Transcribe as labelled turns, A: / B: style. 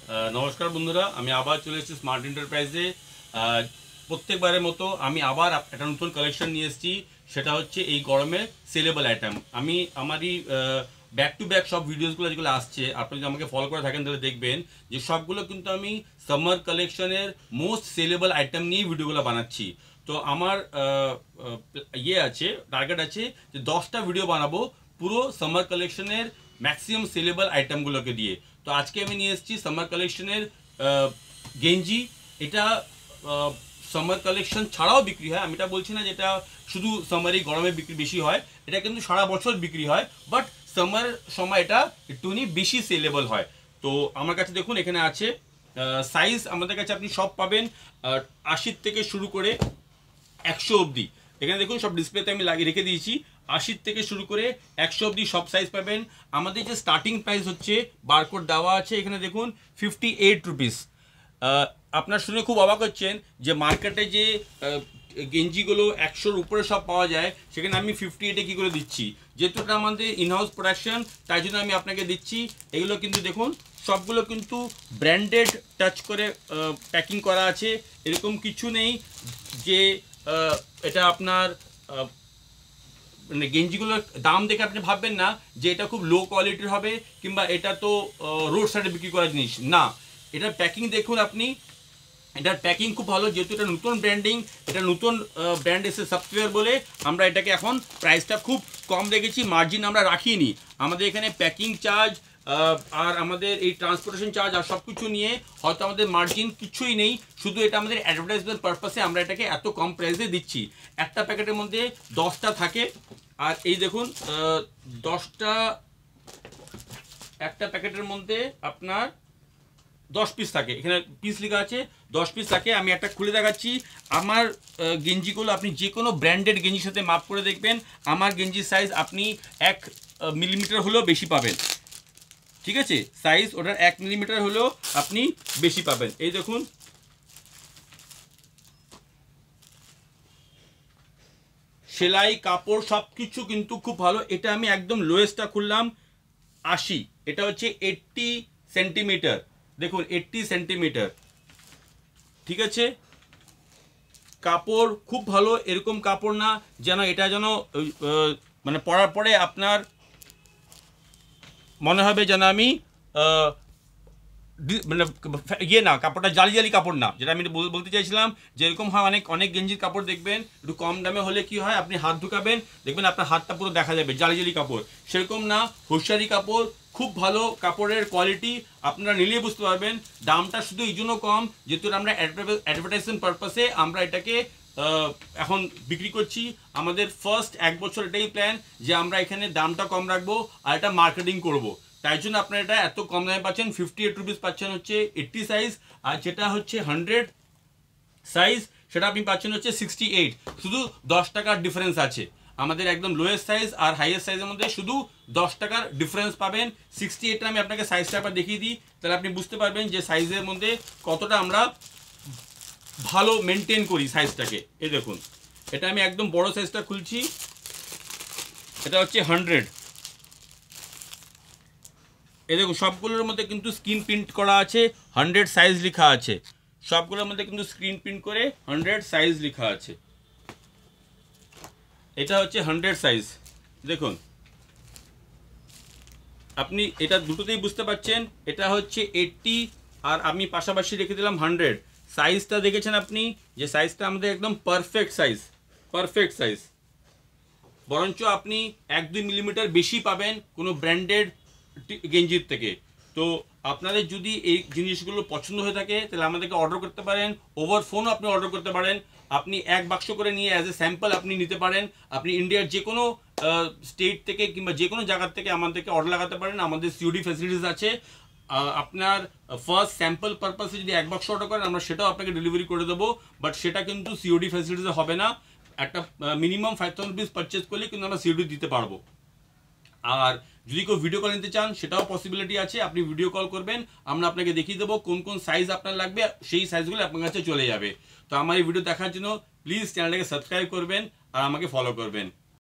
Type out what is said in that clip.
A: নমস্কার বন্ধুরা, আমি আবার চলে এসেছি স্মার্ট এন্টারপ্রাইজে। প্রত্যেকবারের মতো আমি আবার একটা নতুন কালেকশন নিয়ে এসেছি। সেটা হচ্ছে এই গরমে সেলেবল আইটেম। আমি আমারই ব্যাক টু ব্যাক সব ভিডিওসগুলো যেগুলো আসছে, আপনি যদি আমাকে ফলো করে থাকেন তাহলে দেখবেন যে সবগুলো কিন্তু আমি সামার কালেকশনের মোস্ট সেলেবল আইটেম নিয়ে ভিডিওগুলো বানাচ্ছি। তো আমার টার্গেট আছে যে 10টা ভিডিও বানাবো পুরো সামার কালেকশনের ম্যাক্সিমাম সেলেবল আইটেমগুলোকে দিয়ে। তো আজকে আমি নিয়ে এসেছি সামার কালেকশনের গেঞ্জি। এটা সামার কালেকশন ছাড়াও বিক্রি হয়, আমি এটা বলছি না যেটা শুধু সামারই গরমে বিক্রি বেশি হয়, এটা কিন্তু সারা বছর বিক্রি হয়, বাট সামার সময় এটা একটুখানি বেশি সেলেবল হয়। তো আমার কাছে দেখুন এখানে আছে সাইজ, আমাদের কাছে আপনি সব পাবেন 80 থেকে শুরু করে 100 অবধি। এখানে দেখুন সব ডিসপ্লেতে আমি লাগিয়ে রেখে দিয়েছি। 80 থেকে শুরু করে 100 অবধি সব সাইজ পাবেন। আমাদের যে স্টার্টিং প্রাইস হচ্ছে, বারকোড দেওয়া আছে এখানে দেখুন, 58 রুপিস। আপনার শুনে খুব অবাক হচ্ছেন যে মার্কেটে যে গেঞ্জিগুলো 100-র উপরে সব পাওয়া যায়, সেখানে আমি 58-এ কী করে দিচ্ছি। যেহেতু এটা আমাদের ইনহাউস প্রোডাকশন, তাই জন্য আমি আপনাকে দিচ্ছি। এগুলো কিন্তু দেখুন সবগুলো কিন্তু ব্র্যান্ডেড টাচ করে প্যাকিং করা আছে। এরকম কিছু নেই যে এটা আপনার মানে গেঞ্জিগুলোর দাম দেখে আপনি ভাববেন না যে এটা খুব লো কোয়ালিটির হবে কিংবা এটা তো রোড সাইডে বিক্রি করা জিনিস না। এটার প্যাকিং দেখুন আপনি, এটার প্যাকিং খুব ভালো। যেহেতু এটা নতুন ব্র্যান্ডিং, এটা নতুন ব্র্যান্ড এসে সফটওয়্যার বলে আমরা এটাকে এখন প্রাইসটা খুব কম রেখেছি, মার্জিন আমরা রাখিনি। আমাদের এখানে প্যাকিং চার্জ আর আমাদের এই ট্রান্সপোর্টেশন চার্জ আর সব কিছু নিয়ে হয়তো আমাদের মার্জিন কিছুই নেই, শুধু এটা আমাদের অ্যাডভার্টাইজমেন্ট পারপাসে আমরা এটাকে এত কম প্রাইসে দিচ্ছি। একটা প্যাকেটের মধ্যে 10টা থাকে, আর এই দেখুন 10টা, একটা প্যাকেটের মধ্যে আপনার 10 পিস থাকে। এখানে পিস লেখা আছে, 10 পিস থাকে। আমি একটা খুলে দেখাচ্ছি। আমার গেঞ্জিগুলো আপনি যে কোনো ব্র্যান্ডেড গেঞ্জির সাথে মাপ করে দেখবেন, আমার গেঞ্জির সাইজ আপনি 1 মিলিমিটার হলেও বেশি পাবেন। ঠিক আছে, সাইজ ওটার 1 মিলিমিটার হলেও আপনি বেশি পাবেন। এই দেখুন সেলাই কাপড় সব কিছু কিন্তু খুব ভালো। এটা আমি একদম লোয়েস্টটা খুললাম 80, এটা হচ্ছে 80 সেন্টিমিটার। দেখুন 80 সেন্টিমিটার, ঠিক আছে। কাপড় খুব ভালো, এরকম কাপড় না যেন এটা যেন মানে পরার পরে আপনার মনে হবে যেন আমি মানে ইয়ে না, কাপড়টা জালি জালি কাপড় না, যেটা আমি বলতে চাইছিলাম। যেরকম হয় অনেক অনেক গেঞ্জির কাপড় দেখবেন একটু কম দামে হলে কি হয়, আপনি হাত ঢুকাবেন দেখবেন আপনার হাতটা পুরো দেখা যাবে জালি জালি কাপড়। সেরকম না, হুঁশিয়ারি কাপড়, খুব ভালো কাপড়ের কোয়ালিটি, আপনারা নিলেই বুঝতে পারবেন। দামটা শুধু এই জন্য কম যেহেতু আমরা অ্যাডভার্টাইজমেন্ট পারপাসে আমরা এটাকে এখন বিক্রি করছি। আমাদের ফার্স্ট 1 বছর এটাই প্ল্যান যে আমরা এখানে দামটা কম রাখবো আর এটা মার্কেটিং করব। তাই জন্য আপনারা এটা এত কম দামে পাচ্ছেন। 58 রুপিস পাচ্ছেন হচ্ছে 80 সাইজ, আর যেটা হচ্ছে 100 সাইজ সেটা আপনি পাচ্ছেন হচ্ছে 68। শুধু 10 টাকার ডিফারেন্স আছে। আমাদের একদম লোয়েস্ট সাইজ আর হাইয়েস্ট সাইজের মধ্যে শুধু 10 টাকার ডিফারেন্স পাবেন। 68টা আমি আপনাকে সাইজটা একবার দেখিয়ে দিই, তাহলে আপনি বুঝতে পারবেন যে সাইজের মধ্যে কতটা আমরা ভালো মেনটেন করি সাইজটাকে। এই দেখুন এটা আমি একদম বড় সাইজটা খুলছি, এটা হচ্ছে 100। এই দেখুন সবগুলোর মধ্যে কিন্তু স্ক্রিন প্রিন্ট করা আছে, 100 সাইজ লেখা আছে। সবগুলোর মধ্যে কিন্তু স্ক্রিন প্রিন্ট করে 100 সাইজ লেখা আছে। এটা হচ্ছে 100 সাইজ। দেখুন আপনি এটা দুটোতেই বুঝতে পারছেন, এটা হচ্ছে 80 আর আমি পাশাপাশি রেখে দিলাম 100। সাইজটা দেখেছেন আপনি যে সাইজটা আমাদের একদম পারফেক্ট সাইজ, পারফেক্ট সাইজ। বরঞ্চ আপনি 1-2 মিলিমিটার বেশি পাবেন কোনো ব্র্যান্ডেড গেঞ্জির থেকে। তো আপনাদের যদি এই জিনিসগুলো পছন্দ হয়ে থাকে তাহলে আমাদেরকে অর্ডার করতে পারেন, ওভার ফোনও আপনি অর্ডার করতে পারেন। আপনি 1 বাক্স করে নিয়ে অ্যাজ এ স্যাম্পল আপনি নিতে পারেন। আপনি ইন্ডিয়ার যে কোনো স্টেট থেকে কিংবা যে কোনো জায়গার থেকে আমাদেরকে অর্ডার লাগাতে পারেন, আমাদের সিওডি ফ্যাসিলিটিস আছে। আপনার ফার্স্ট স্যাম্পল পারপাসে যদি 1 বাক্স অর্ডার করেন আমরা সেটাও আপনাকে ডেলিভারি করে দেবো, বাট সেটা কিন্তু সিওডি ফ্যাসিলিটিসে হবে না। একটা মিনিমাম 5000 রুপিস পারচেস করলে কিন্তু আমরা সিওডি দিতে পারবো। আর যদি কেউ ভিডিও কল নিতে চান সেটাও পসিবিলিটি আছে, আপনি ভিডিও কল করবেন, আমরা আপনাকে দেখিয়ে দেবো কোন কোন সাইজ আপনার লাগবে, সেই সাইজগুলো আপনার কাছে চলে যাবে। তো আমার এই ভিডিও দেখার জন্য প্লিজ চ্যানেলটাকে সাবস্ক্রাইব করবেন আর আমাকে ফলো করবেন।